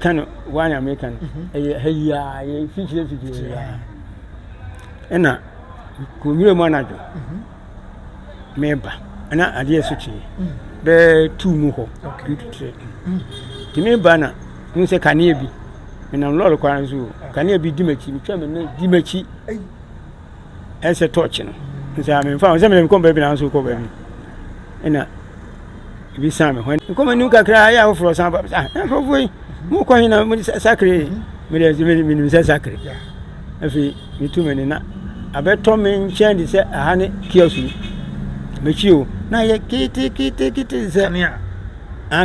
American one American hey fiji ena ko nwure mo anajo meba ana ade esuchi be tu mu ho timi ba na mu se kanea bi na lolo kwa nzu kanea bi dimachi mi twa me na dimachi ese torch no nse am fa se me ko ba bi na nso ko ba mi ena bi same when ko manu kakra ya ofro san ba ko foi mu ko hina mu sakre mi de sakre afi mi tu me na abeto me nchen di se ahane kiosu mechio na ye kiti se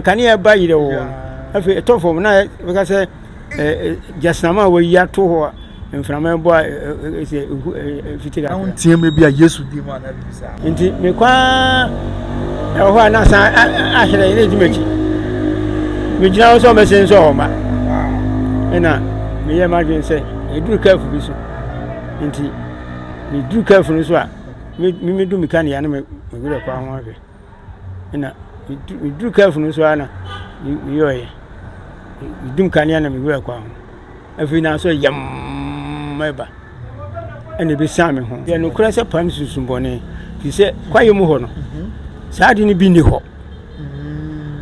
kanea ba yire wo afi etofo na we ka se jasnama we ya to ho mframa bo se fitika na untie me bia Yesu di ma na bisa nti me kwa ho na san ahire ile dimechi me jina so me sen so ma ena me ye ma dwen se eduru kafu bi so nti me duru kafu no so a me du mika ne ya na me gure kwa ho abe ena me duru kafu no so ana me yoye dum kania na me gure kwa ho afi na so yam meba ene be same ho ye no kura se pam susumbone fi se kwaye mu ho no saadi ni bi ni ho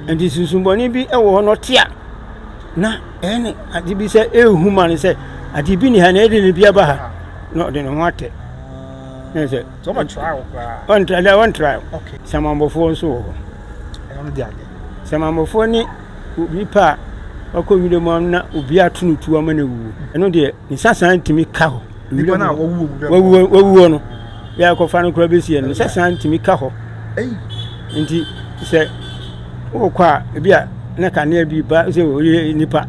enti susumbone bi e wo ho no tia na ene adi bi se ehu man se adi bi ni ha na edi ni bia ba ha no de no wate ne se so much trial one trial okay samambofo nso ho e no de ade samambofo ni obi pa akọ wile mo na obi atunutu ama na wu eno de ni sasa ntimi ka ho wile na wawu no ya ko fa no kura besi ni sasa ntimi ka ho nti se o kwa bia na kanea bi ba se o nipa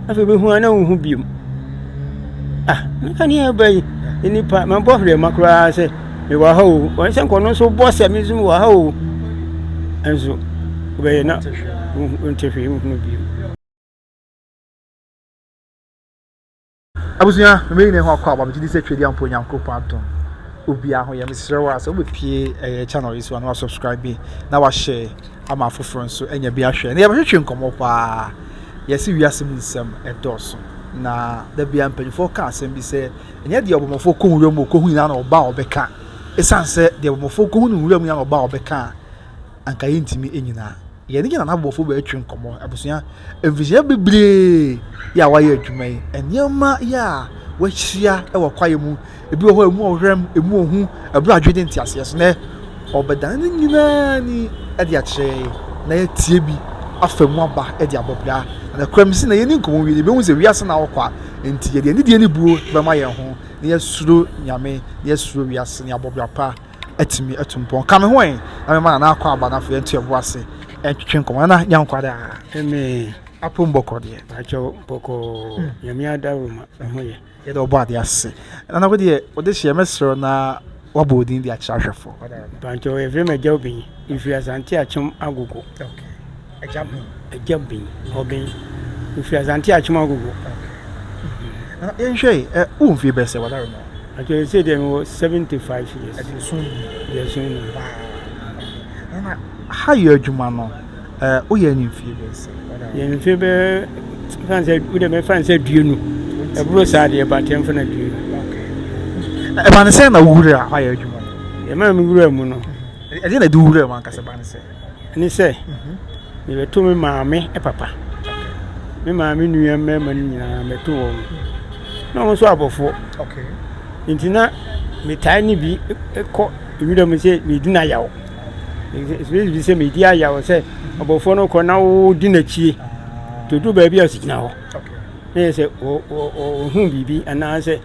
afi be hu ana hu biom na kanea ba nipa man bo hre makura se me wa ha o won se nkono so bo se mi zum wa ha o enzo be na untefi hu biom abusuya me ne ho akwa ba me se twedi ampo nyankopon adon obi aho ya mesrewa so be pie channel is one subscribe na wa share ama foforo so enya bi ahwe na ya behwetwe nkomo pa yesi wiase mu nsem edoso na da bia mpanyfo ka asem bi se enya de obomofo ko nwura mu ko hu ina na oba obeka esanse de obomofo ko hu nwura mu ya na oba obeka anka yentimi enyina ye ne na abofo ba atwe nkomo abusuya envisia bebre ya wa ya adwumai enyema ya wachia e wakwaye mu ebi ho emu ohwem emu ohu abru adwede ntiase so na obedan nyina ni e de ache na ye tie bi afamu aba e de abobra na kwamsi na ye ni nkomo wi be hu se wiase na wokwa enti ye de ni de ni buo be ma ye ho na ye suro nyame ye suro wiase ni abobra pa atimi atumpon kame ho en na me ma na akwa aba na fo ye ntwe boase etwe nkomo na nyankwada eme apo mboko de acho boko nyame adaruma ho ye ye do body ase na ko de o de hye mesro na wabodin de achahwefo bancho every me jobin if you asante achum agogo okay ajabin obin if you asante achum agogo na enhwe umfi bese wadaro no acho say dem 75 years adi sun yes na how you adwuma no o ye ni mfi bese ye mfi be fanse we me fanse duenu e bro saade e batem fana duenu e ba ne se na wura how you adwuma e ma me wura mu no e de na du wura man ka se ba ne se ni se me beto me maame e papa me maame nuya mema ni nyina me to wo no mo so abofo okay intina me tiny bi ko wura mu se me dina yawo bi se me dia yawo se abofo no ko na wo dinachie to do ba bia sikina ho okay ne se o hu bibi ana se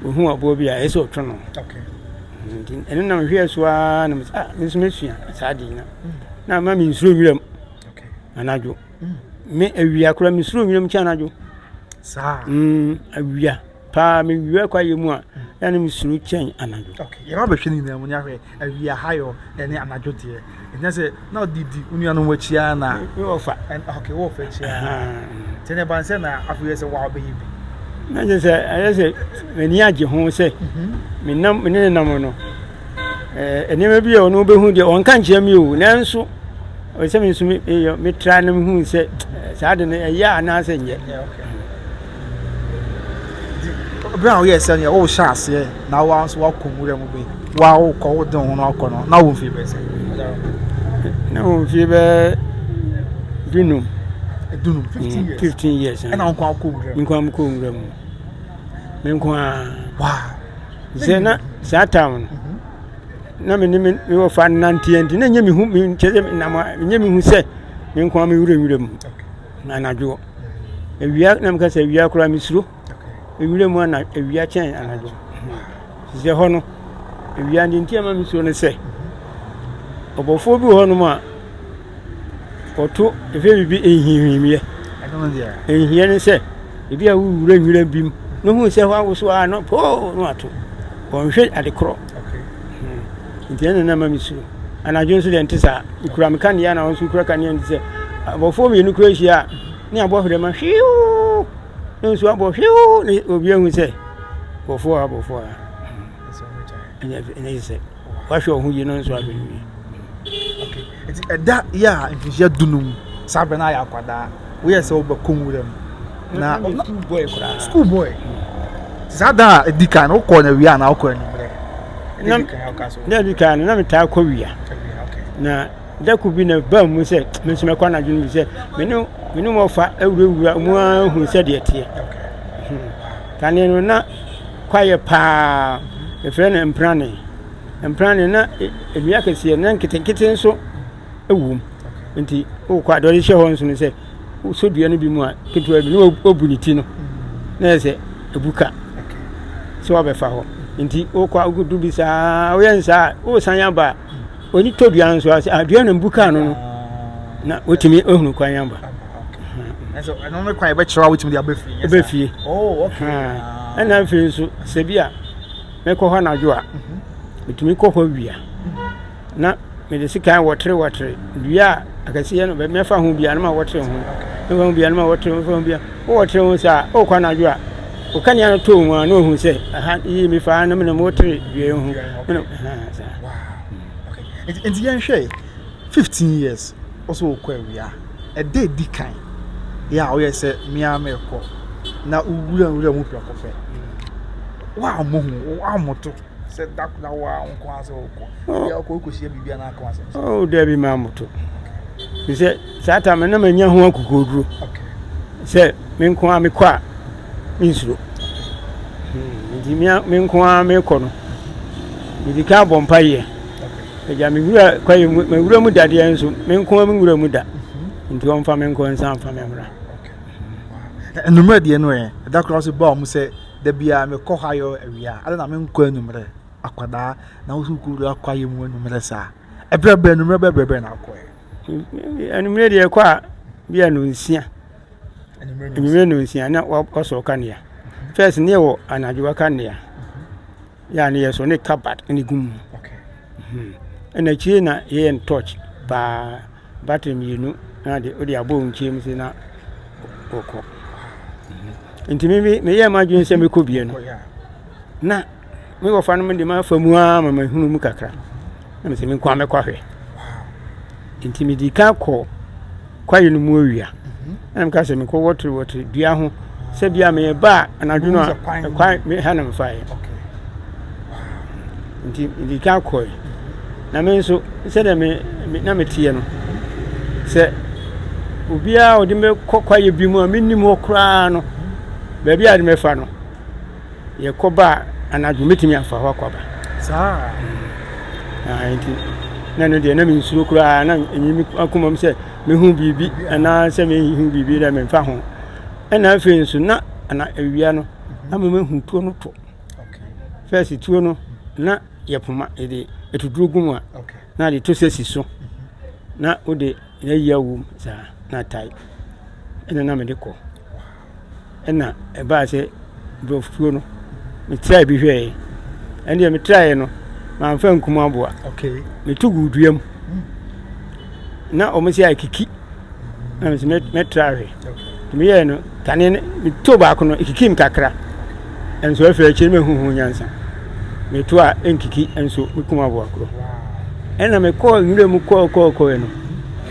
o hu abo bia e se otwo no okay ene na hwe so a na me so mesua saadi na ma mi nsuro wiram okay anajo me awia kura mi nsuro wiram cha anajo sa awia pa me wiwa kwa yemu a ya na mi nsuro chen anajo okay ye ma be hwe ni na mu nya hwe awia hayo ene anajo de enya se na odidi unua no wachia na ofa okay wo fa chia tene ban se na afuye se wa obeyi bi na je se aye se meni age ho se menam no enema bi o no be hu de on kan chia mi o nanso o se me so me try na me hu se saa de ne ya na se nye Brown yes and you chance here now once walk come with them be wow call down no kono na wo fi be say na wo fi be dunum 15 years and on kwa ko mu nkwa ko mu me nkwa wow se na saa town na me ni me wo fa nantienti na nya me hu me cheze na nya me hu se me nkwa me wura mu na najo ewia na me ka se ewia kura me suro ewia mu na ewia chen anajo se ho no ewia ndi ntiama me suro ne se obofo bi ho no ma oto efe bibi ehihimie ehihie ne se ebi a wura bim no hu se ho awoso a no po no ato onhwe adekro ntiana na ma me suro anajo nso de ntisa ikura me kan ya na onso ikura kan ya ndise obofo mi nu kura hia ni abohre ma hwiu nso abohwiu ni obi ahu se obofo enya se wahwe ohu yi no nso abenu okay that yeah if you dunum sabe na ya kwada we say obakom wuram na school boy zada edika na ukọ na wia na ukọ anumre na edika na me ta akọ wia na da ku bi na ba mu se me so me kwa na dwunu se me no mo fa awurawura mu ahu se de tie kane no na kwaye pa e fre na emprane na ewia kese na nkitenkite nso ewum nti o kwa dori hye ho nso ne se so dua no bi mu a ketua bi no obuniti no na se ebuka so abefa ho nti o kwa ogudu bi saa o yensa o sanya ba oni todua nso ase adua na mbuka no na otimi ohunu kwa yamba so no me kwa be chira wotimi dia befie oh okay ana fe nso se bia me ko ho na jo a etimi ko ho wia na me de sika wotre dua akasiye no be mefa ho bia na ma wotre ho no bia na ma wotre ho bia o wotre ho sa o kwa na jo a o kan ya no to mu a no hu se aha yi mi fa na me na wotre dua ho no sa okay and yen hwe 15 years also kwa wia a day dikan ya o yes me ameko na uwura mu pia ko fe wa mo hu wa moto se dakuna wa onko aso ko ya ko shia bibia na aka wase oh debi ma moto se sata me na manya ho akukoduro okay se me nko a me kwa insuro ndi me nko a me ko no ndi ka bompa ye ja me wura kwa me wura mu dade enso me nko a me wura mu da ndi on fa me nko nsa fa me mra okay numero de no e da cross ba mu se da bia me ko hayo awia ada na me nko anumre akwada na usukuru akwaye mu anumre sa ebrebe anumre bebrebe na akwaye anumre de kwa bia no nsia anumre no nsia na waso kania first ne wo anajuwa kania ya ne yeso ne kabat ne gum okay ena chi na ye en touch ba battery mienu na de odi abo nchi mi se na oko ntimi me ye ma dwen se me ko bie no na me wo fa no me de ma fa mu a ma hunu mu kakra na me se me kwa me kwa hwe ntimi di ka ko kwa yi no mu awia na me ka se me ko wotre dua ho se bia me ba anadwo no kwa me ha na me fa ye ntimi di ka ko na me nso se de me na me tie no se obia odi me kwa ye bi mu a me nim ho kra no baby a me fa no ye koba anadwo metimi afa ho akwaba saa nti na no de na me nsuro kura na enyimi akomam se me hu bibi ana se me hu bibi da me fa ho na afi nso na ana awia no na me hu tuo no to okay first tuo no na ye poma ede etuduro gumu a okay na de to sesi so na ode na yawu sa na tai na me de ko ena eba se brofuo no me try bi hwe ene me try no ma mfa nkuma aboa okay me tugu duam na o me se akiki na me try okay me ye no kane me to ba ko no ikiki mkakra enso afi achi me huhu nyansa me to a enkiki enso me kuma aboa kro ena me ko nwure mu ko no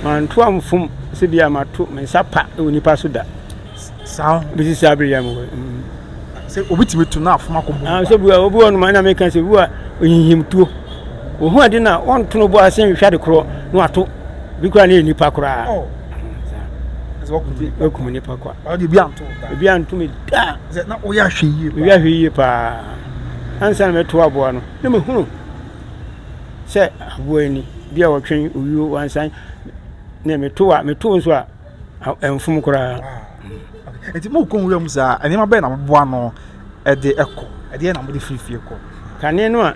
man to am fom se bia ma to me sapa e woni pa so da sao bi si sabri ya mo se obitimi to na afoma ko ah se bua obi wonu ma na me kan se bua oyihim tuo ohu ade na won to no bo asen hwa de kro no ato bi kura na nipa kura wakum nipa kwa bi anto me da na oya hwe yie pa ansa na meto aboa no na me hunu se aboa ni bia wotwen oyu wansan na meto nso a emfum kura enti mo kon wura mu sa anima be na boa no e de eko e de na mo de fifie ko kane no a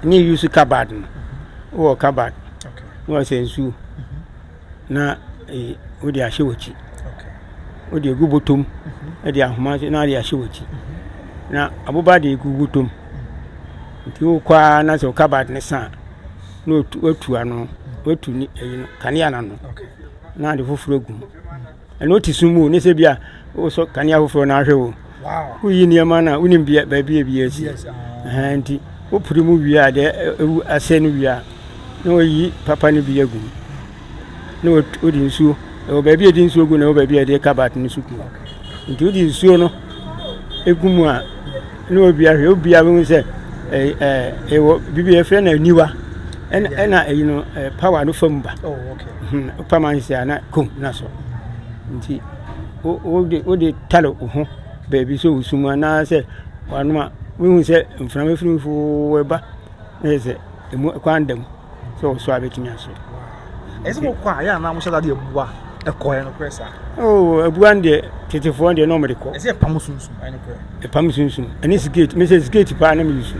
ni use cupboard no wo cupboard wo sensu na odi ahye wochi odi egu botom edi ahoma na adi ahye wochi na aboba de egu botom nti wo kwa na so cupboard ne sa no otu ano otu ni eyino kania na no na adi foforo gu eno tisumu ne se bia wo so kania foforo na ahwe wo wo yi niam na unim bia ba bia bia si nti wo purimu bia de asenu bia no yi papa ni bia gu no odi nsuo o baby edi nsuo gu na o baby edi kabat ni suku nti odi nsuo no egumu a no obi ahwe obi awu se wo bibi efe na niwa ena you know power no famba pama nsi ana kom na so nti odi talo ho baby so usuma na se wanuma wi se mframa firifu weba ese emu kwandam so abetimi aso ese mo kwa ya na mo shada de ebuwa ekoye no pressa ebuwa nde tetifo nde no mediko ese pamusunsun ai no pre pamusunsun ani skate message skate pa na me yusu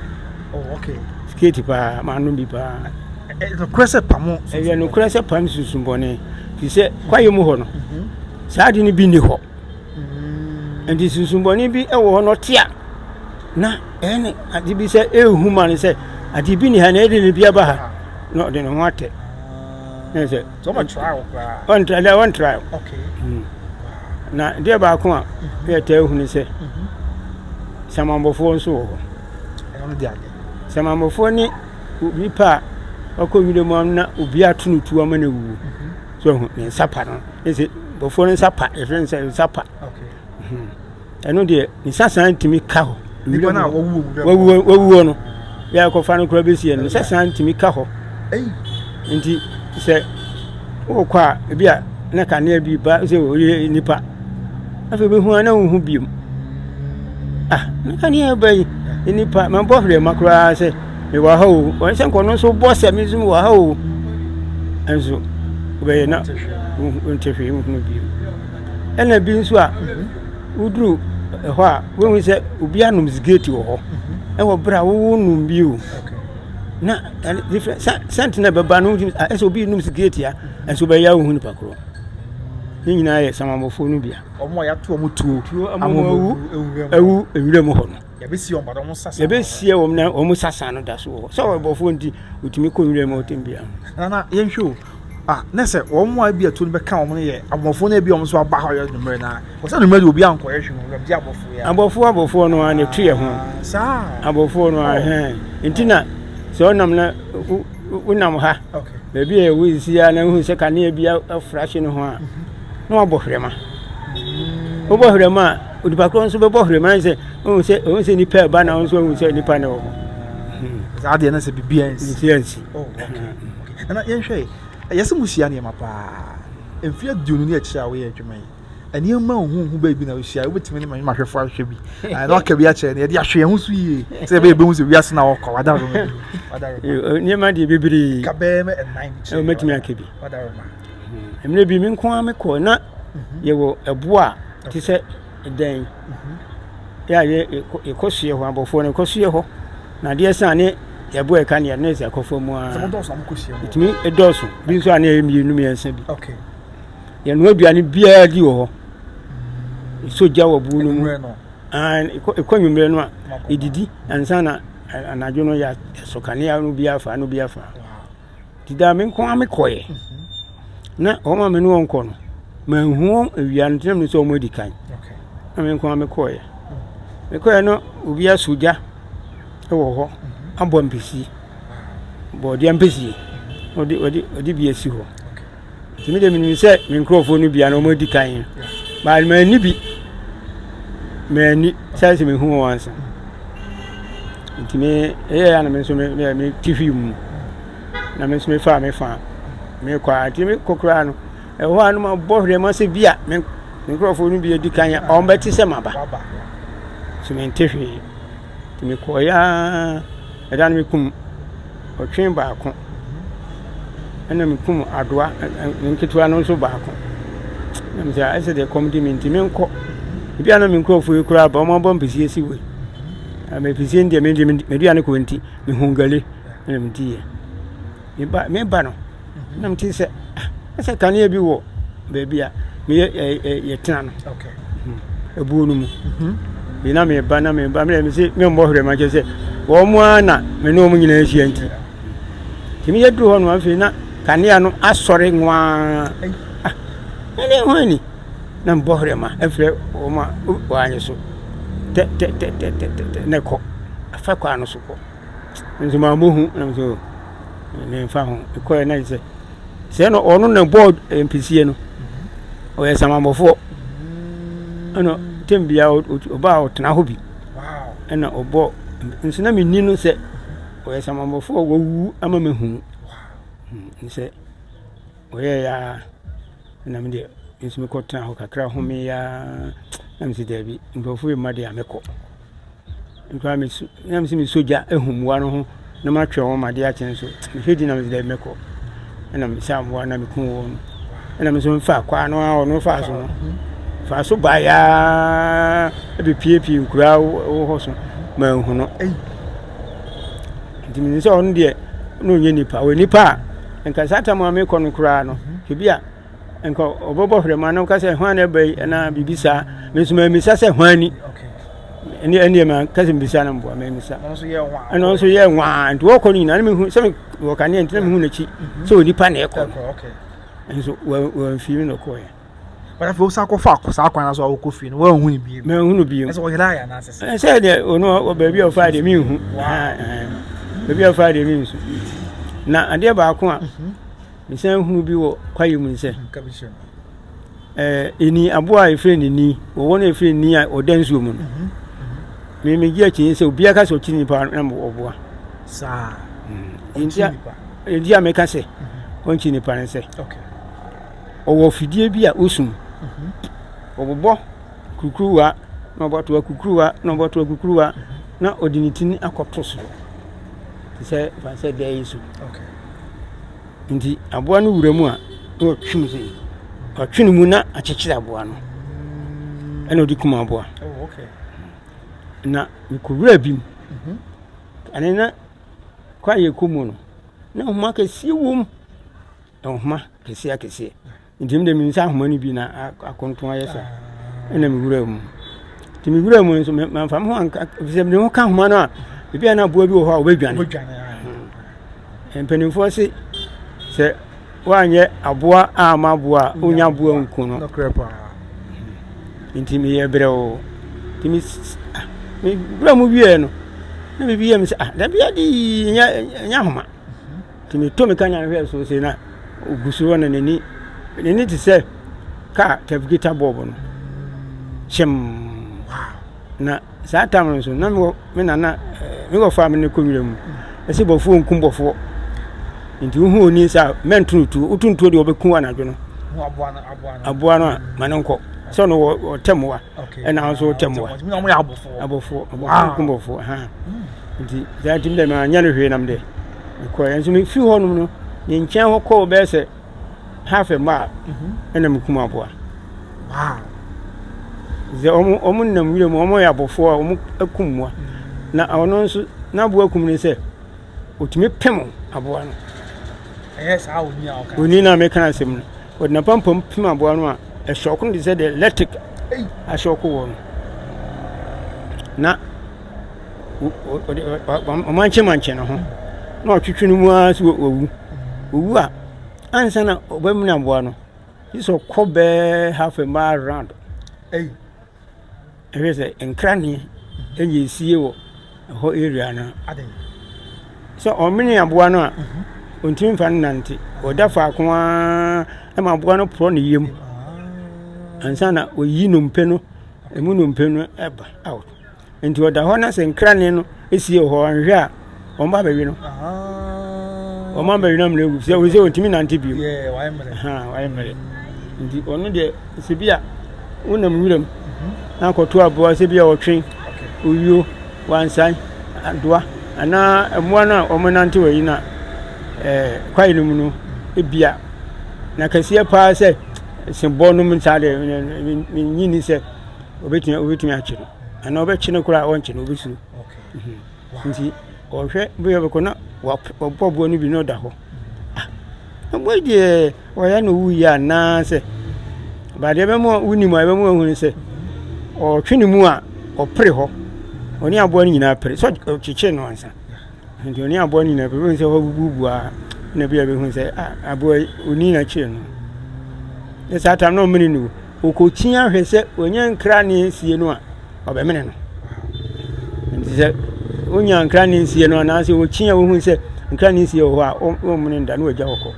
okay skate pa ma no bi pa no pressa pamu e no pressa pamusunsun bone ti se kwaye mu ho no saadi ni bi ni ho ndi sunsun bone bi e wo no tia na ene adi bi se ehu man se adi bi ni ha na edi ni bia ba ha no de no wate yes so much trial one trial okay na dia ba ko a e ta ehu ni se samambofo nso ho e no dia samambofo ni obi pa akọ wile mo na obi atunutu amana wu so ho ne sapa no ese bofo ne sapa e friend say sapa okay eno de ni sasan timi ka ho wile na wawu no ya ko fa no kura besi no sasan timi ka ho nti se wo kwa bia na ka na bi ba se wo nipa afa be hu ana hu biom na ka na ba nipa man bo hre makura se me wa ha o won se nkono so bo se mi zum wa ha o enso be na untefi hu biom ena bi nso a udru ho a wo hu se obi anum zigeti wo ho e wo bra wo num bio na different sentinel baba no eso bi num security ya enso be ya wo hu ni pakro ni nyina ye samamofo no bia omo ya to omo tuo amowu ewu ewire mo ho no ya be si omo omo sasa ya be sie wo na omo sasa no da so so bofo ndi utimi ko wire mo tembia na yen hwo na se omo a bia to no be ka omo ye amofo na bia omo so aba ha ye numere na wo se numere obi anko ye hwe no bia abofo no a ne tuye ho sa abofo no a ntina so nam na unam ha okay baby e wi si ya na hu se kanea bia afrash no ho a na obohwema obohwema odipakro nso be bohwema se se nipa ba na nso hu se nipa na wo za de na se bibia nsi okay na yen hwe yesi musia ne mapa emfia dionu ne akira we adwuma yi ani ma hu baabi na osia obetime ne ma hwefo ahwe bi na aka bi akira ne de ahwe hu so yi se be hu so wiase na wokọ wadaro ni ma de bibiri ka be me en 9 o metime akebi wadaro ma emne bi min kwa me ko na ye wo ebo a ti se den ya ye ekosue ho abofo ne ekosue ho na de san ne ye bo e ka ne ne se akofo mu a so do so amkosue mo itimi edoso bi so ane emienu miensa bi okay ye no aduane bia di wo ho soja wo bu no mu ekonwumre no a edidi ansa na anajo no ya sokane ya no bia fa ti da men ko amekoye na o ma me no onko no manhu awia ntem no so mo dikan okay na men ko amekoye mekoye no obi asoja e wo ho abo mpesi bo di mpesi odi bi esi ho timi de mi se mi nkrofo no bia no mo di kan ba ma ni bi ma ni sai se mi hu wansa ntimi ya na me so me tifi mu na me so me fa me kwa timi kokura no e ho anu ma bo hre ma se bia me nkrofo no bia di kan ya o mbeti se maba so me tifi timi ko ya e dan me kum o twen ba ko ana me kum adoa nketua no so ba ko na me say ase de comedy me ntimi nko bia na me nkrofo yekura ba mo bo mpisi esi we me pisi ndi me dua ne ko nti me hungale na me die me ba no na me ti se ase kan ye bi wo be bia me ye tena no okay ebu no mu bi na me ba me se me mbo hre ma je se wo mu ana me no mu nyina ehia nti kimi ye duru ho no afi na kanea no asore nwa ene ho ni na mbo hre ma afre wo ma wa anyi so te ne ko afa kwa no so ko nso ma mohu na so ne fa ho ko na ise se no ono na board MPC no o ye samamofo ano tembia oba otena ho bi wow ena obo nso na menni no se o ye samamofo wo wu ama mehu nse o ye ya na me de nso me ko tena ho kakra ho me ya na me se dabi ndofo be made ameko ntwa me su na me se me soja ehumwa no ho na ma twe wo made a chen so me hedi na me de meko na me sa amwa na me kun wo na me so mfa kwa no a no fa so no fa so ba ya e pie nkura wo ho so ma hu no ndimi so on de no nye nipa we nipa enka sata mo me kono kura no kebia enka obobo hwere no ka se hwan na bai na bibisa me so ma misa se hwani eni ma ka se bibisa na mbo ma misa no so ye nwa nti wo koni na me hu se wo ka ne nti na me hu na chi so nipa na e ko okay enso wo film no ko ye but if you sa ko fa ko sa kwan na so wo ko fi no wo hu ni bi me hu no bi so wo hira ya na se se de ono o baby of father me hu baby of father me nso na ade ba ko a me san hu bi wo kwaye mu nse eni aboa e friend ni wo wona e friend ni a odansuo mu no me gi achi se obi aka so chini pa na mo oboa sa india me ka se on chini pa nse okay owo fidie bi a osum obobo kukuruwa na oboto kukuruwa na oboto kukuruwa na odinitini akotoso se fa se dey isu okay ndi aboa no wuramu a no twum se atwene mu na akyekire aboa no ena odi kuma aboa oh okay na mikowura bim anena kwa ye komu no na homa kesi wom homa kesi ndim de minsa homa ni bi na akonton ayesa ena miwura mu ti miwura mu nso manfam ho anka fisem ne ho ka homa no a bibia na aboa bi wo ho a obedwane empenimfo se wanye aboa ama aboa onya aboa nku no ntimi ye brewo timi mi bra mu wie no na bibi ye mi se da bia di nya homa timi to me kanya hwe so se na ogusu wona nani ti se ka tavigita bobo no shem na sa tam so na me na me go fa me ne komire mu ese bofo nkum bofo nti hu oni sa mentunutu utuntu de obekun anadwo no aboa no manenko so no wo temwa ena so temwa mi no ya abofo nkum bofo ha nti za tim de ma nya no hwe nam de ko enso mi fi ho no ni nchen ho ko be se half a mile ena mkum aboa wow ze omu nam wire mu omu ya abofo omu akumwa na ono nso na aboa kum ni se otimi pem aboa no yes how ni aka oni na me kana sem no odna pampam pem aboa no a e shock no de se de electric a shock wo no na o manche no ho na otwetwe no mu a so owu a ansa na obam na aboa no iso kobe half a mile round say enkrani enye sie wo ho area na ade so omini aboa no a ontimi fa nante oda fa ko a ma aboa no pro ne yem ansa na oyi no mpe no emu no mpe no eba out enti oda ho na se nkrane no esie ho anhwe a omba bawi no omba bawi no mle se o se ontimi nante bi why mere ndi onu de se bia unam wuram na koto aboa se bia otwen oyo wansan adoa ana emwa na omonante wayi na kwai no mu no ebia na kasiye pa se sembo no mtade nyini se obetumi akire ana obekine kura onche no obesuru nti ohwe boye bekona wapọbo no bi no da ho aboje oya no wuya na se ba de be mo unimu be mo hu se o twini mu a opre ho oni abo ni nyina pere so chiche no ansa nti oni abo ni na be se ho bubu a na bia be hu se abo oni na chi no esa tam no mini nu okochia hwe se onye nkra ne sie no a obemene no nti se onya nkra ne sie no na se ochia wo hu se nkra ne sie ho a o mene nda no agya hokọ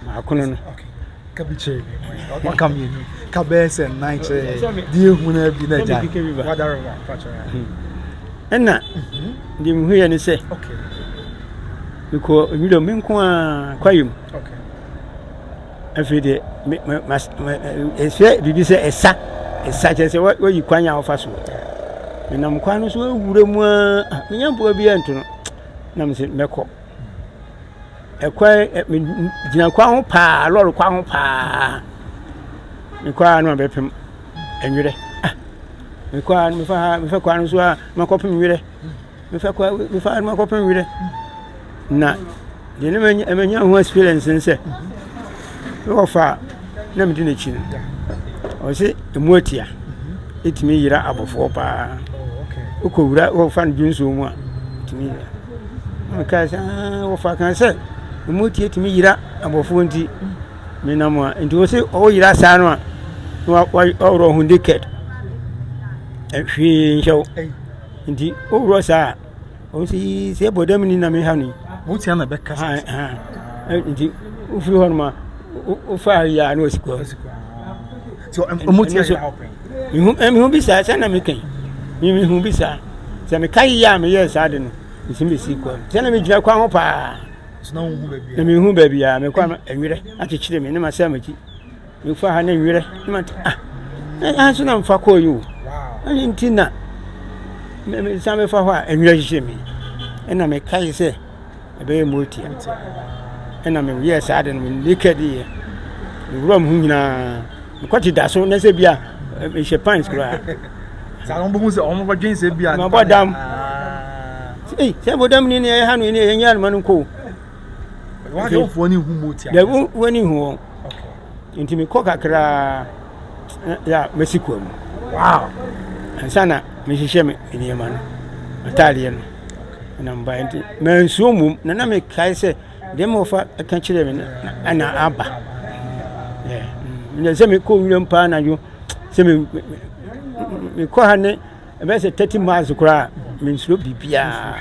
ma kono no kabiche wakam yenu kabese naiche die huna bi na ja wadaro wa pacha enna ndi mu hye ne se okay biko nyiro menko a kwayim okay afide ese bibi se esa chese wayi kwanya ofa so menam kwano so awure mu a menyampo bi anto no na mse meko ekwa gina kwa ho pa loro kwa ho pa mikwa no bepem enwere mikwa no mefa kwa no so a makopem nwere mefa makopem nwere na de ne emenya ho experience nse ofa na medi na chi o se emotia etimi yira abofo pa okowura ofa no junso mu a etimi yira makasa ofa kan se emotia etimi yira abofo nti menamwa nti o se o yira sa no a oro hu decade ehwe ncho nti oro sa o se bodam ni na me ha ni mutia na beka nti ufiri ho no ma o fa ya no sikwa so mutia ya helping hu bisa sa na me kan mi hu bisa se me kai ya me yes ade no nsi sikwa se na me gina kwa ho pa so na hu baby na me hu baby ya me kwa enwere akekire me ne ma sa maki me fa ha na enwere ne ma na so na mfa ko yo wow nti na me sa me fa ho a enwere hye me ena me kai se ebe motia ena me yes ade no me kedi ye rom hu nyina kwati da so na se bia me she pants kra sa no bu se o mo badwen se bia ma bodam se bodam ni ne ha no ni ye nyar man ko wa de ofo ni hu motia de woni hu okay nti me ko kakra ya Mexico mu wow ansana me hihye me ni man ataliye no na mba nti mensuo mum na me kai se dem ofa aka kire me na aba me se me ko nwuram pa na yo se me ko ha ne be se 30 miles kura mensuo bibia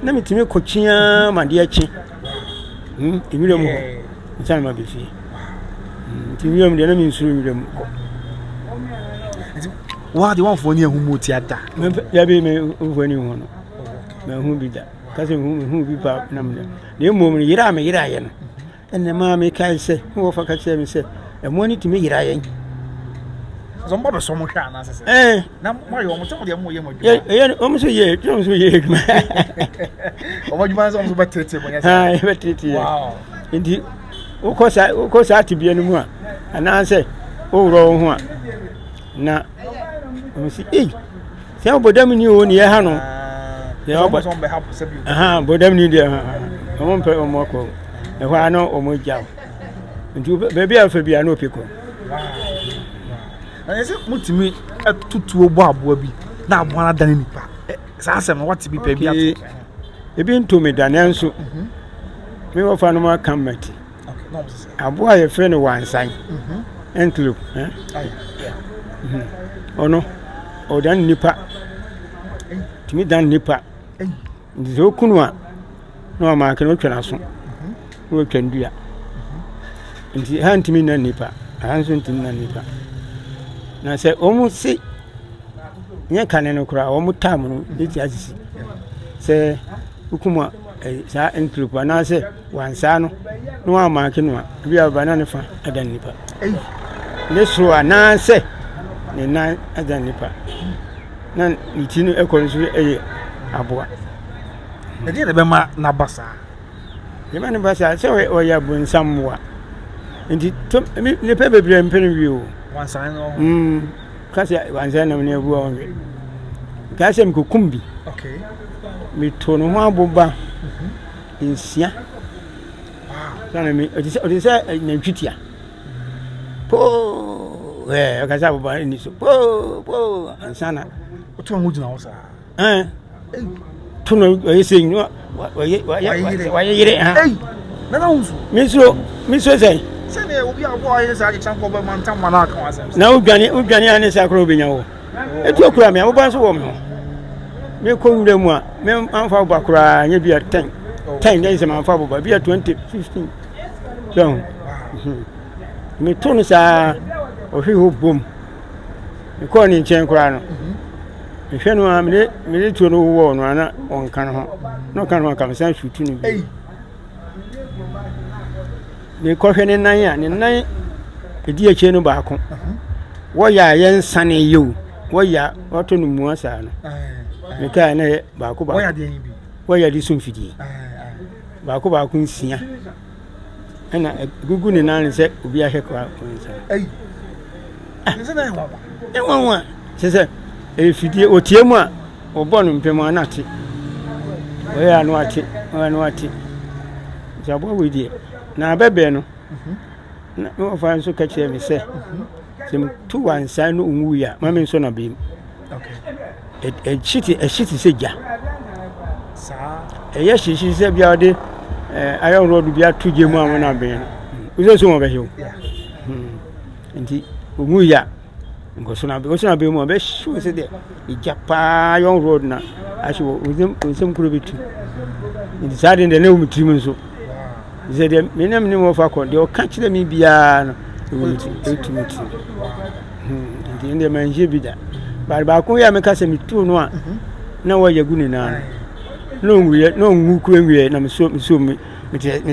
na me timi ko chia made achi nwuram ho nsana ma befi nti nwuram de na mensuo nwuram ko wa de won fo ni ehu motia da ya be me ufo ni ho no me hu bi da kasi hu bi pa nam de mom yira me yira ye no enne ma me kai se wo fa ka che me se e mo ni timi yira ye zo mbo so mo hwa na se na mo yo mo tamo de mo ye mo ye o mo so ye ma o mo juma so mo batete mo ya se ha batete wow ndi o ko sa tibie no mu a ana se o ro ho a na o si se obodam ni o ni ye ha no ya o so be hapo se bi bodam ni dia o mo pe o mo ko e hwa no o mo jaw nti baby afa bia no peko na ese mutimi atutuo bo aboa bi na aboa na dan nipa sa asem what bi pa bi ato ebi ntomi dan enso me wo fa no ma kamati okay no mo se aboa ye fe no wansan antelope ono o dan nipa timi dan nipa nzo kunu a no ma ke no twena so no twandua nti ha ntimi na nipa ha nso ntimi na nipa na se omu si nye kane no kura omu tam no eti asisi se ukuma sa entrupa na se wansa no no ma ke no bia ba na ne fa adan nipa ne so ana se ne na adan nipa na itinu ekoro so aboa e dey be ma na basa ye ma ne basa se o ya bunsamwa nti ne pe bebre mpene wi o wansa no kasi wansa na ne bu o wi kasi m kokumbi okay mi to no ho aboba nsia sana mi odise na ntwitia po kasi aboba ni so po ansana otu anwu jina wo sa tuno yese nyo wa yire ha na na unsu mi so say se ne obi abo ayi sa ji chanko ba man tam mana kan asem na udwane ane sa kro obenya wo etu okura me aboba so wo me ho me ko nwure mu a me amfa ba kura nya bia 10 days ma amfa ba bia 2015 so me tunu sa ohwe ho bom me ko ni nchen kura no me hwe no a me tu no wo no ana onka no no kan no kam san shutu no bi me ko hwe ne nan ya ne nan edi eche no ba ko wo ya yen sane yo wo ya oto no mu asa no me ka na ba ko ba wo ya de yin bi wo ya di sun fidi ba ko nsia ana gugu ne nan se obi ahwe ko nsa nse na ho ba enwa se fidi otie mu a obo no mpem anate wo ya no ate jabo we die na bebe no na o fa nso ka kire me se sem tu wansa no nwu ya mame nso na be okay chiti se ja sa ya shishi se bia de ayon road bia tuje mu amana be no uzo so mo be hew nti nwu ya ngoso na be mu be shu se de ijapa ayon road na asho uzem kuro bitu nti sade de ne o mitrim nso zede menem ni mo fa ko de o ka kire mi bia no etu nti inde manje bida ba ko ya me ka se mitu no a na wo yagu ni na no nwu ku enwie na me so me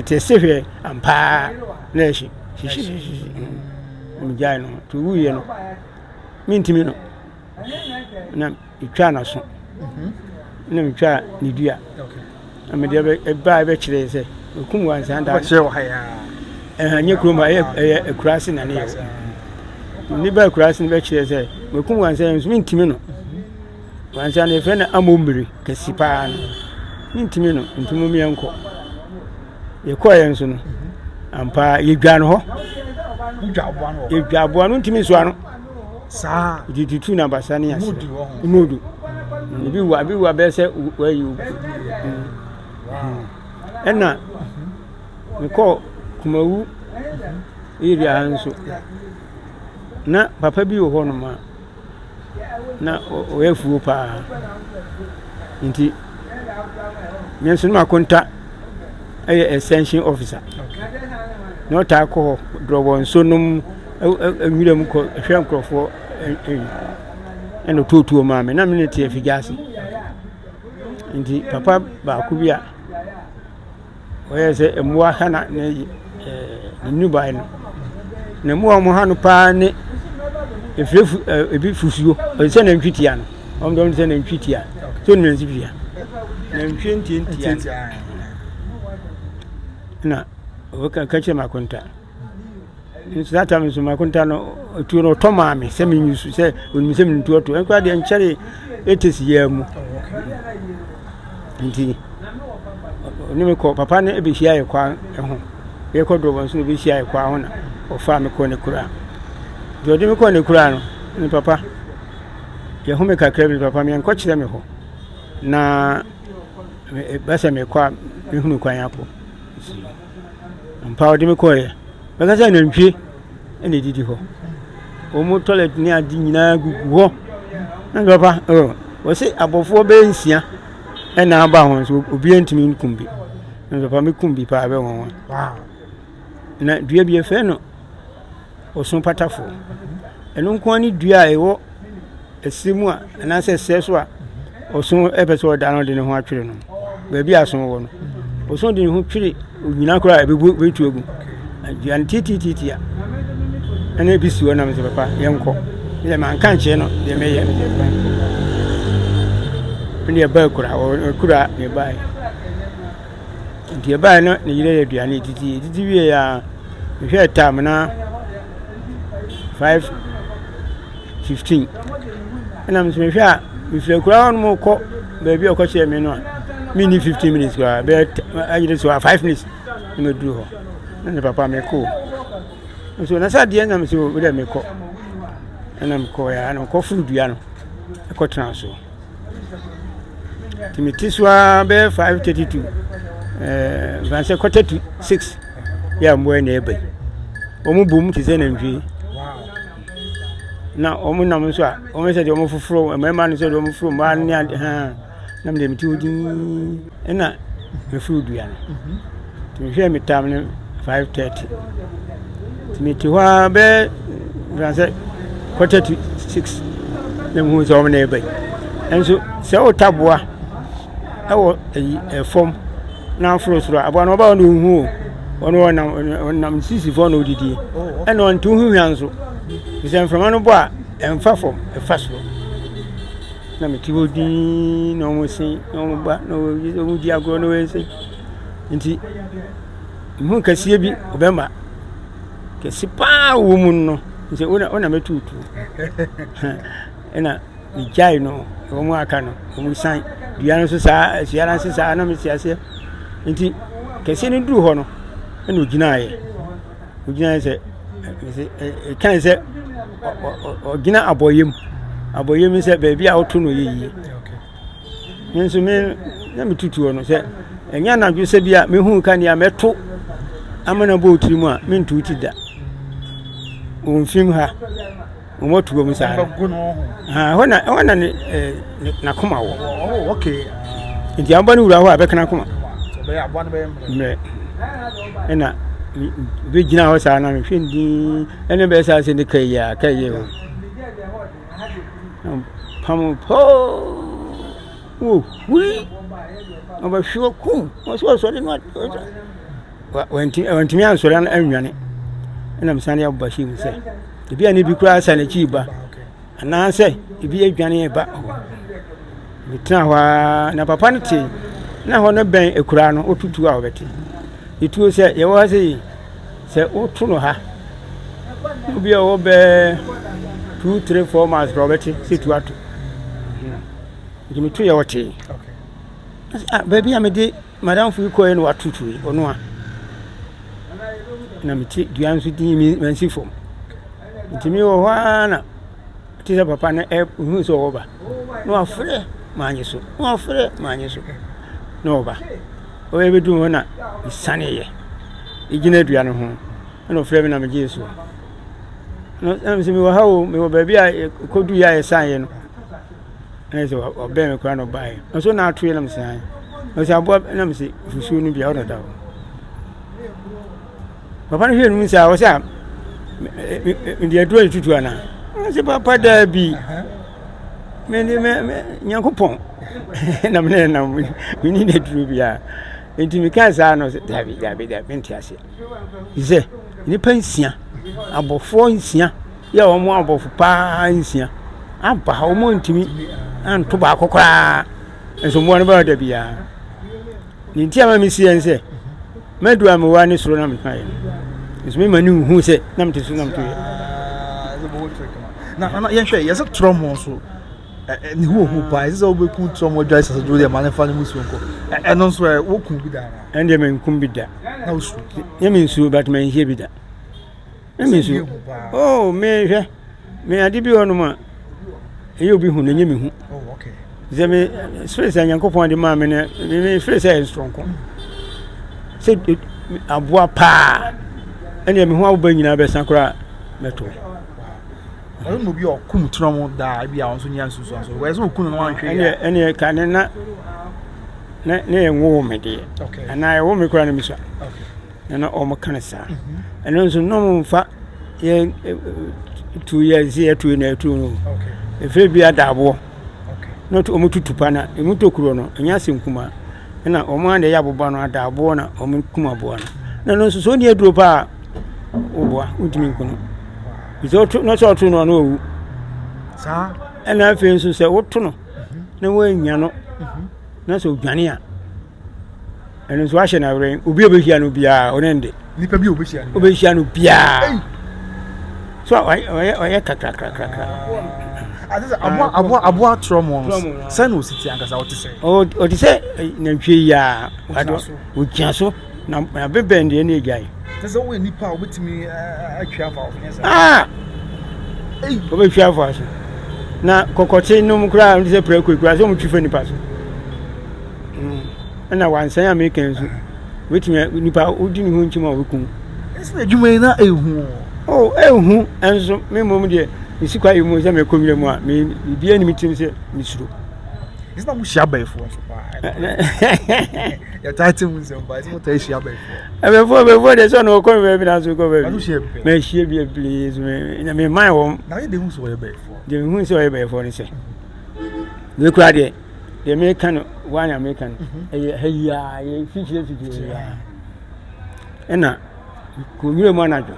te sehwe ampa na shi mi jai no to wuye no mintimi no na itwa na so na mi twa ni dua na me de be kire se okum wansa nda che wo haya nye kroma kurasi na ne ni ba kurasi ni be kire se okum wansa nso mintimi no wansa ne fe na amombiri kasipa no mintimi no ntumu mi enko ye koye nso no ampa ye dwa no ho ye dwa abo no ntimi so ano sa diditu na basane ya mudu bi wa be se wa yu ena ko kumawu iri anso na papa bi wo hono ma na o efuo pa nti menso ma konta extension officer no ta ko drobo nso num enwirem ko hwe nkrofo eno totuo ma me na me tie figasi nti papa ba ku bia oye se emwa hana ne nubai no na mu omo hanu pa ne efrefu ebi fusuo o se na ntwitia no omdom se na ntwitia so na ntwitia na ntwientia na o ka kache makonta nsata mi so makonta no tu no toma me se mi nyusu se onimi se mi ntu oto en kwa de nkyere etesi ya mu nti onimi ko papa ne ebehia ye kwa ho ye ko do bonso ebehia ye kwa ho na o fa me ko ne kura do de me ko ne kura no ni papa ye ho me kakra bi papa me en ko kire me ho na basa me kwa me hunu kwan yapo ampa o de me ko ye baka sa na ntwe ene didi ho o mo toilet ni adi nyina gugu ho na papa o se abofo be nsia ena aba ho so obi antimi nkumbi nso pa me kumbi pa be won wow na dua bi efe no osun patafo eno nko ani dua ewo esimu a na se so a osun epeso da no de ne ho atwere no ba bi asun wo no osun de ne ho twere nyina kora ebebu betu egu dua titi a ene bi si wona me se papa yenko ile man kan che no de me ye ne ba kura ne ba nti ba no ne yire aduane titi wie ya hwe tam na 5:15 ena me hwe a me fle kura on mo ko ba bi o ko che me no me ni 15 minutes kura be ajire so 5 minutes me duru ho ne papa me ko so na sa de na me so we de me ko ena me ko ya no ko furu dua no e ko transfer timitiswa be 5:32 vanse quarter to 6 ya mwe na ebe omu bum ti se na ndwi na omu na so a omu se de omu fufuro mema no se de omu fufuro ma ni ha na me de mi ti odi na me furu dua no timi hwe mi tam ne 5:30 timiti wa be vanse quarter to 6 na mu so omu na ebe enso se o taboa awo form na frosro abo no ba no hu ono nam sisi fo no didi eno ntu hu hwanso bisen from no bo a emfa form e fasro na me tiwodi no mo sin no ba no mo di agro no wensi nti mu kasie bi obema kesi pa wo mu no nti ona metutu ena ni jai no wo mu aka no wo san dua no so saa siara so saa na me siase nti kesi ni duru ho no ena ogina se kan se ogina aboyem se ba bia oto no yeyi nso me na metutu ho no se enya na dwo se bia me hu kan ya meto amana bo otiri mu a me ntuti da onfim ha omotuo mu saa ha hona na koma wo okay nti amba ni wura ho abekana koma be abwa no be me ena be gina ho saa na me hwendi ene be saa se ne kai wo pamu po wi oba hwo kum so de no wanti mi ansori an anwane ena msane ya bashi mu se ebi ani bi kura sa na chi ba ana se ebi adwane ba bitna wa na papa ne ti na ho no ben ekura no otutu a obeti itu se ye wo se otu no ha obi a wo be 2 3 4 months probeti situ atu gimitu ye wote baby amede madam fu ko en watutu ono a na miti duansu di mi mansi fom ntimi wo hwana ti se papa na hu so wo ba no afre manyiso no ba o ebe du ho na isane ye igina dua no ho na ofre mi na me Jesu no am se mi wo hawo mi wo ba bia kodu ya esan ye no na so obe me kwa no bai so na atu ye na msan no se abo na mse fusu no bia o na da papa no hwe no msa wo sa ndi aduro tutu ana se papa da bi me nyankopon na me na ni ne duru bia enti mi kan sa no da bi ntiase ize ni pensia abofo nsia ya wo mo abofo pa nsia aba ha wo mo ntimi anto ba kokora enso mo ne ba da bia ni ntia ma mi siense medu amwa ni suro na mi kan is me manu hu se nam te sunam to na yen hwe yes tromo so ni hu pa is obe ku tromo dry so do the man fa ni musu nko eno so wo kun bi da na ende men kun bi da na usu ye men su but men hie bi da ye men su oh me hwe me adi bi onu ma e obi hu na nye me hu oh okay ze me stress anyankopon de ma me ne me stress e strong ko se aboa pa ene me ho abu nyina be san kora meto I no bi okum tromo da bia onso nya nsusu so we so okunu no anhwe ene ka ne na enwo me de okay ana enwo me kura na miswa okay na o mo kan sa eno nso no mo mfa ye 2 years ye 2 na 2 no okay efe bi adabo okay no to o mo tutupa na emu tokuro no enya senkuma na o mo ande ya boba no adabo na o mo kuma bo na no nso so ni aduro pa oboa utimi nkono izo no so to no owu sa na afi nso se woto no na wanya no na so dwane a eno so ahye na wren obi obehia no bia onende nipa bi obehia no bia so oye kakra asa abo tromons sen o siti ankasa o ti se o ti se na hwe ya wado o kia so na bebende na egai tese wo nipa obetimi atwa fa o nyesa o be twa fa so na kokote num kura ndise preko kura so mutwi fa nipa so na wansan American so wetimi nipa odi ni ho nchima o bekum ese adwuma na ehu ehu enso me mom de isikwa yemu se me komire mu a me bia ni mitim se misuro ese na mu shia baifo so pa ya title mu se ba ese mo ta shia baifo before de so no ko be na so ko be me shia bia please me me man wo na ye de hu so ye baifo de hu so ye baifo ni se we kura de American one American ya ye fichi ya ena ko yire mo anajo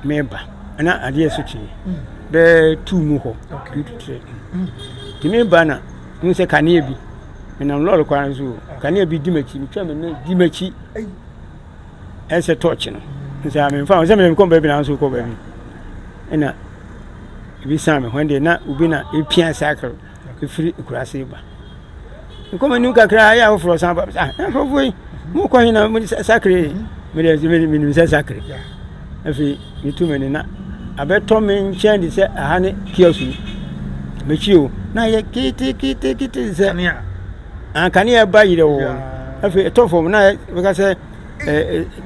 member ana ade suchi be tu mu ho ti member na mu se kane bi na lolo kwa nso kane bi dimachi mi twa me na dimachi ese torch no nse am fa se me ko be bi na nso ko be bi ena bi same when na ubi na epia cycle free kurase ba nkoma nu kakra ya ofro san ba afro yi mu ko hina mu sakre me de sakre afi mitu me na abeto me nche ndi se aha ne kiosu me chio na ye kiti se kania ba yire wo afi to fom na be ka se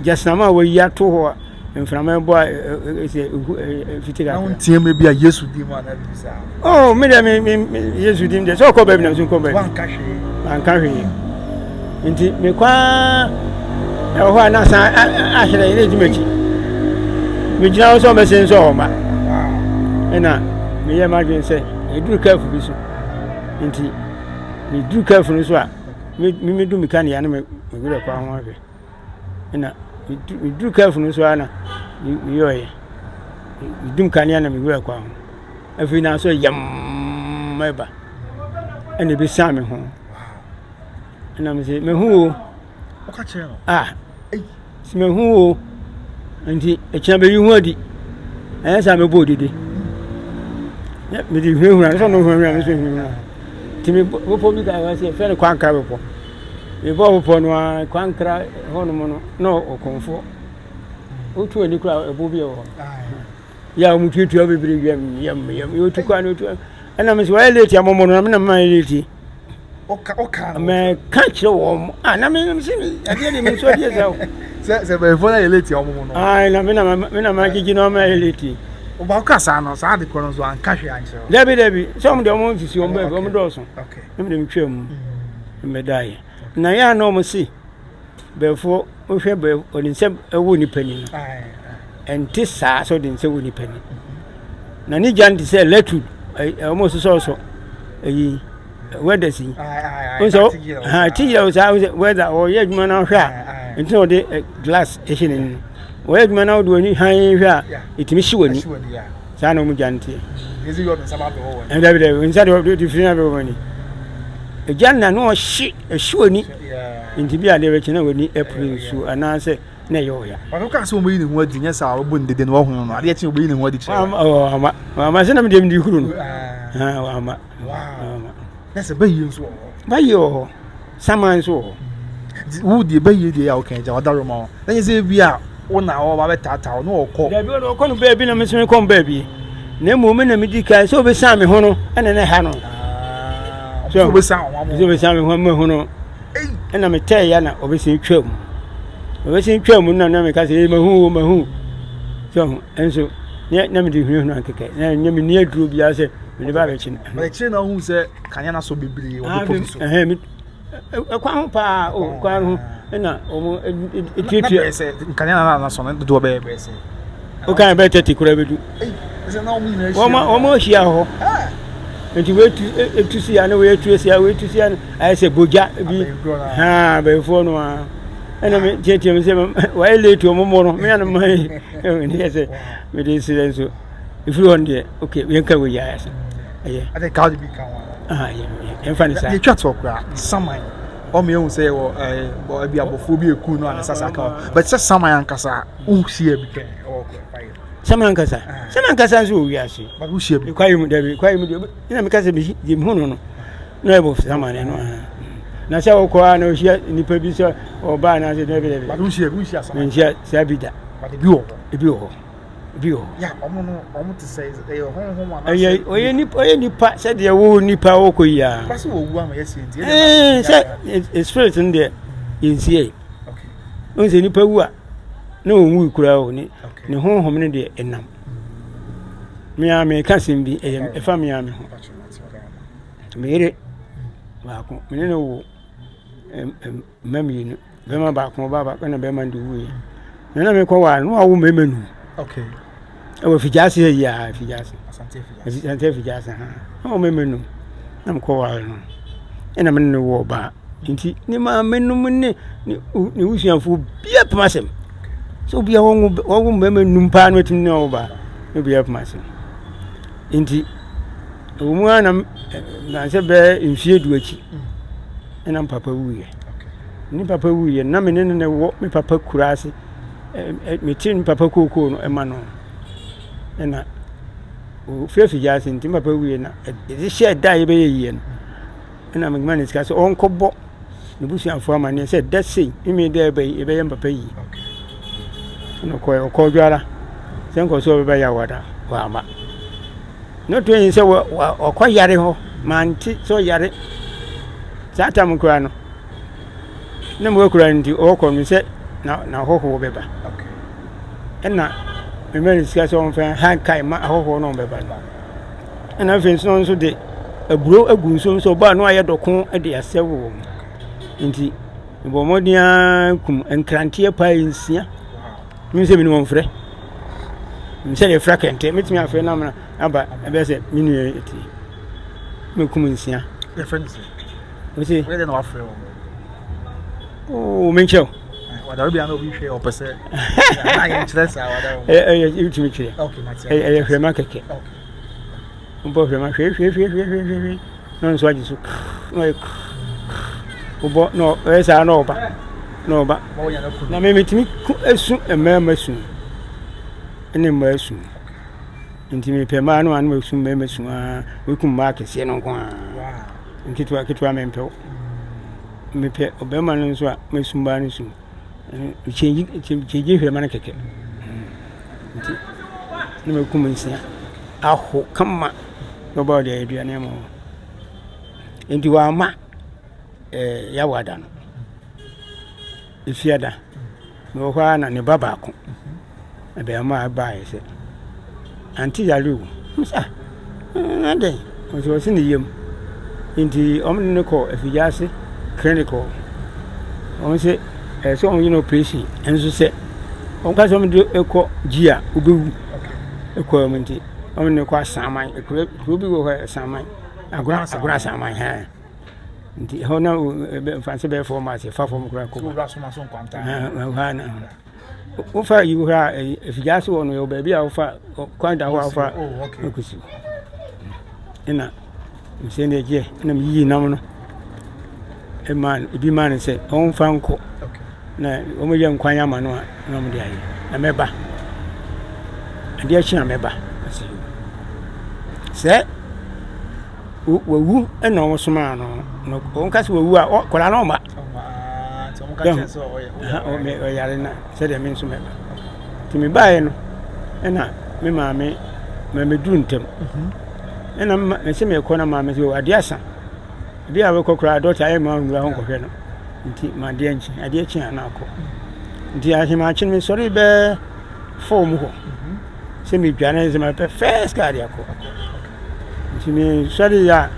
jasnama wo ya to ho mframa bo se fitika na untie me bia Yesu di mu na bisa me de Yesu di de so ko ba bi na so ko ba wan ka hwe nti me kwa ho na sa ahire ile dimachi me jina wo so me sen so ma ena me ye ma dwen se eduru kafu bi so nti me duru kafu no so a me du me kan ya na me gure kwa ho ahwe ena me duru kafu no so ana me yoye me dum kan ya na me gure kwa ho afi na so yam meba ena bi sa me ho ena me se me hu o ka chere si me hu nti echina be hu adi sa me bo dede ya me di hu na so no hu na me so hu na ti me bo mi ka se fe ne kwankra bo me bo no kwankra ho no no okonfo otu ani kura ebo bi ho ya mu tutu obibiri yam otu kwa no otu ana me so wa late amomo no na ma late oka me ka kire wo na me se ade de me so die se be fo na late amomo no na me na ma kiji no ma late o ba ka sa no sa de kono so an ka hwe an kire David some de mo sisi o ba mo do so okay me de twam me dai na ya no mo si be fo o hwe be o ni se ewo ni pani no enti sa so de se wo ni pani na ni jan de se letu o mo so eyi weather si so ti sa weather o ye djuma na hwa enti o de glass e hine o ye djuma na o do ni han hwa etimi hye wani sa na mu jante ezi yo nsaba be wo en David inside of the free na be wani e janna no hye wani enti bia de be kina wani april su anase na yo ya o ka so mo yi ni ho adi nya sa wo bu ndede no ho no ade ti obo yi ni ho adi kire ama se na me dem di huru no ama nese bayi nso bayi saman so wo de bayi de ya o kan ja wadaro ma o na se bia wo na wo ba betata no okọ da bi no okọ no baby na me se kom baby na mo me na me di kai so be sam me ho no ene ne ha no so be sam me ho no ena me tell ya na obesi twam na me ka se mahu so enso na me di hu no akeke na nya me ni aduro bia se me ba be chi na hu se kanya na so bebiri o po so kwan pa o kwan ho na omo etietie ese nkanya na so no do be ese o kan be 30 kura bedu ese na omo na omo hia ho enti we tu si ya na we tu si ya we tu si ya ai se boja bi ha be fo no a ena me tietie me se wa late omo mo no me na mai ni ese me dey silence if you want there okay we can we ya ese yeah I think how be kan wa yeah funny sir you try talk ra saman o me hu say wo bi abofo bi eku no an sasa ka but say saman ankasa unhie bi kan o ko fire saman ankasa so wi ase but unhie bi kwayi mu ina me kasa bi hu no no e bo saman no na sha wo kwa na o hia nipa bi so o ba na se no be but unhie saman unhia sa bi da but bi wo ya omo to say e honhom ana oye nipa se de wo nipa wo ko ya kwase wo wu ama yesi nti se spirit nde yinsie okay on se nipa wu a na onwu kura o ni ne honhom ne de enam me ka sem bi e fa me ame ho me ire ba ko me ne wo mami no be ma ba ko ba na be ma ndu wu na me ko wa no awu memenu okay ewe fijasi ya fijasi asante fijasi ha o memenu na mko wa no ena me ne wo ba nti ni ma menum ne ni usuanfo bia pamasem so bia wo memenu pa no tim ne wo ba no bia pamasem nti o mu ana na se be mfie duachi ena papa wuye ni papa wuye na me ne wo me papa kurase me tin papa koko no ema no ena o fefi jase nti papa wiye na e she da ye be yiye no ena me man iska so on kobo ne busuanfo ama ne se da sei imi da be e be yem papa yi no ko dwara se nko so be ya wada wa ma no to yin se o ko yare ho manti so yare sata mu kura no na mu kura nti o ko mi se na hoho beba okay ena me me discuss on fan han kai ma hoho no beba ena fin so de aburo agu so ba no aye dokon de asewo nti bo modia kum enkrantie pa insia mi se mi no mfre mi se le frakente mi timi afre na ma aba ebe se mi nu eti me kum insia your friends we say we dey no afre o mencho wada bi ana obi hwe o pese na yen chire sa wada you to me chire okay my hwema keke okay umbo hwema hwe no nso agisu no ubo no esa no ba na me metimi esu emema su ene ma esu nti me pema no anu esu mema su we kum ma kese no kwa kitwa me mpe me pe obema no nso a mesu ba no su change hwema na keke nti ne me kum nsia aho kama no ba de aduane mo nti wa ma ya wada no ifiada no kwa na ne baba ko ebe ma ba ese anti yalu musa ade o so ni yem nti omne ne ko afijase clinical on se so on you know patient enso se on ka so me eko gia obewu eko menti on ne ko asaman eko bi go asaman agora asaman ha nti hona fanse be format fa form kura ko so so maso kwanta ha na o fa you ha efigase wono yo ba bia o fa kwanta ho fa okusi ina msende je na mi nam no e man bi man se on fa nko na o mo ye nkwanya ma no na mo de ayi na meba ade a chi na meba se wawu ena wo soma no on kasi wawu a kola no ma so mo ka che so o me o yare na se de me nso meba ti me bae no ena me maame me duru ntem ena me se me ko na maame se ade asa bi a we kokora doctor ayi ma nwura ho kohwe no nti ma de anchi ade achi ana akọ nti a hima achi me sori be form ho se me dwane se ma pe first card akọ nti me sori ya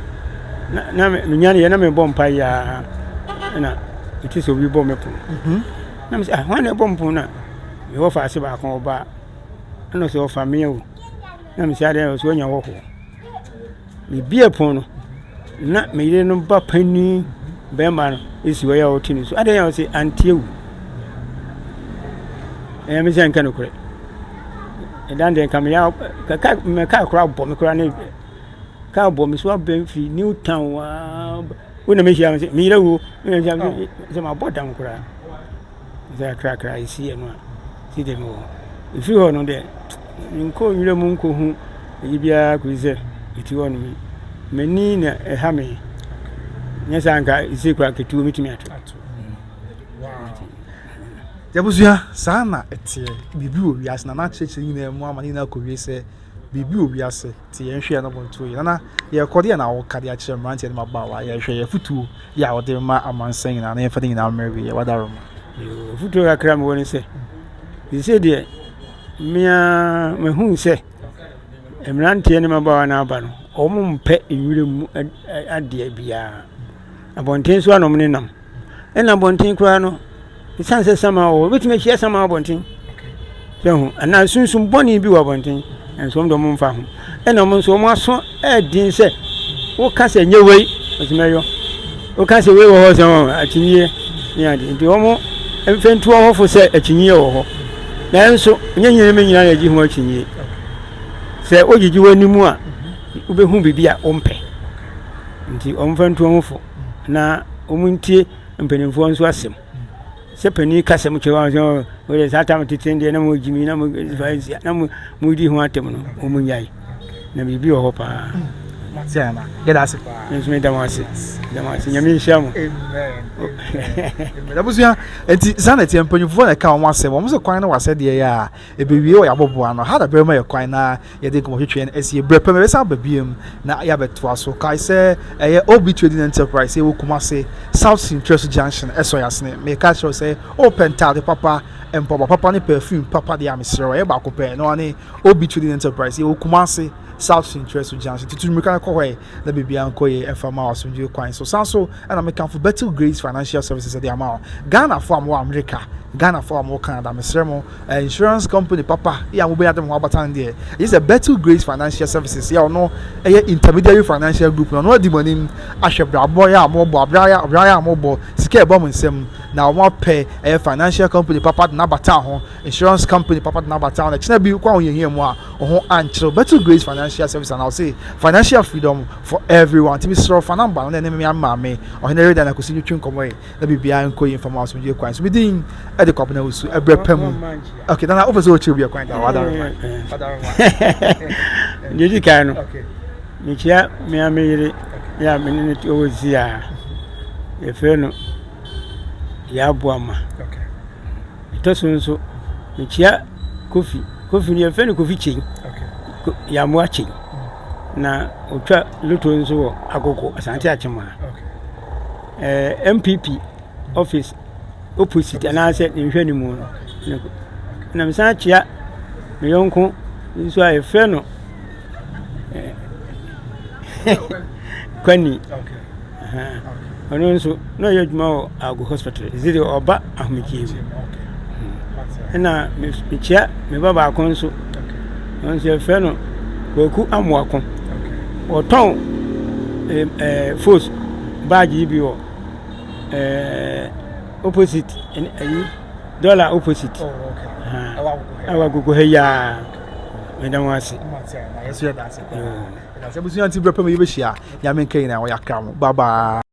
na me nyane ya na me bompa ya na it is obi bɔ me po na me say ah wan na bɔ mpo na me wo fa ase ba kan oba na so fa me o na me say ade so nya wo ho me bia po no na me yire no ba pani be ma no esi wo ya o tini so ade ya o say antie wu me say nka no kure e dan de kam ya ka kura bɔ me kura ne ka bɔ me so abɛn fi New Town wa wona me hia me yire wo me hia se ma bɔ dan kura za kra isi eno si de mo ifi ho no de nko yire mu nko hu yibia ku ze iti ho no mani na ha me nyesa nka isi kura ketu mitimi ato Jabuzua sana etie bibi owi ase na cheche nyina mu amani na kowie se bibi owi ase ti ye hwe na bonto ye na ye kode na wo kade a kire mrante na ba wa ye hwe ye futu ya wo de ma amansan na na ye fade nyina mrewi ye wadaroma futu ga kra me woni se ise de mia me hu se mrante ne ma ba wa na aba no o mu mpe enwire mu ade bia abonten so anom ne nam ena abonten kura no isanse sama o betime hia sama abonten so ana sunsun boni bi wa abonten enso ndo mo mfa ho ena mo nso mo aso edin se wo ka se nyewei osimeyo wo ka se we wo ho so akinye ya di nti omo emfentu ho fo se akinye wo ho na enso nyenyere me nyina na gi ho akinye se ogigi wani mu a ubehu bibia ompe nti omfentu ho fo na omuntie mpenimfo nso asem se pani kase mu chewa so we sata mtitende na mu jimi na mu faizia na mu di ho atem no omunyai na bibi ho pa matiana ye da se pa nso me damase nyame hia mu amen Jabuzua enti sana tie mpanyufo na ka won asem mo se kwan na wase de ya ebewie o ya boboa no ha da bre ma ye kwan na ye de ko hwehwe na esi bre pa me sa babiem na ya beto aso kai se eye Obi Trading Enterprise e wo Kumase South Central Junction eso yasne me ka show say open tade papa empoba papa ne perfume papa de amesero ye ba ko pe no ani Obi Trading Enterprise e wo Kumase South Central Junction titu me kan ko hwe na bibia nko ye efama wasumdue kwan so sanso na me kan for Better Grace Financial Services de amount Ghana for am America Ghana for am Canada mesremo insurance company papa ya mo be adem ho abatan there is a Better Grace Financial Services ya no intermediary financial group no di money ahwebra boy ya mo bo abra ya mo bo sika ebo mo nsem na mo pay financial company papa na bata ho insurance company papa na bata na china bi kwa onye mu a ho anchiro Better Grace Financial Services and I'll say financial freedom for everyone to be sure for number na me amame o henere da na kusi twin komoy na bibia nko information je kwan so within e de kwabna usu ebrepam okay then over so chi bia kwan da wadaroma ndi kan no okay ni chia me amere ya menene ozia e fe no ya boama okay to so ni chia kofi ni e fe no kofi chen okay ya mo achen na otwa loto nso wo agogo asante achema okay MPP office opposite anase nhwe ni mu na msa chia me yonko nso a efe no kwani okay ono nso no yeduma ago hospital zidi oba ahmiki na me chia me baba akon nso nso efe no koku amoako oton force badge bi o opposite ayi dollar opposite awa gugu heya medam wase Jabuzua anti bre pa me yebehia ya menkai na wo yakra mo bye bye.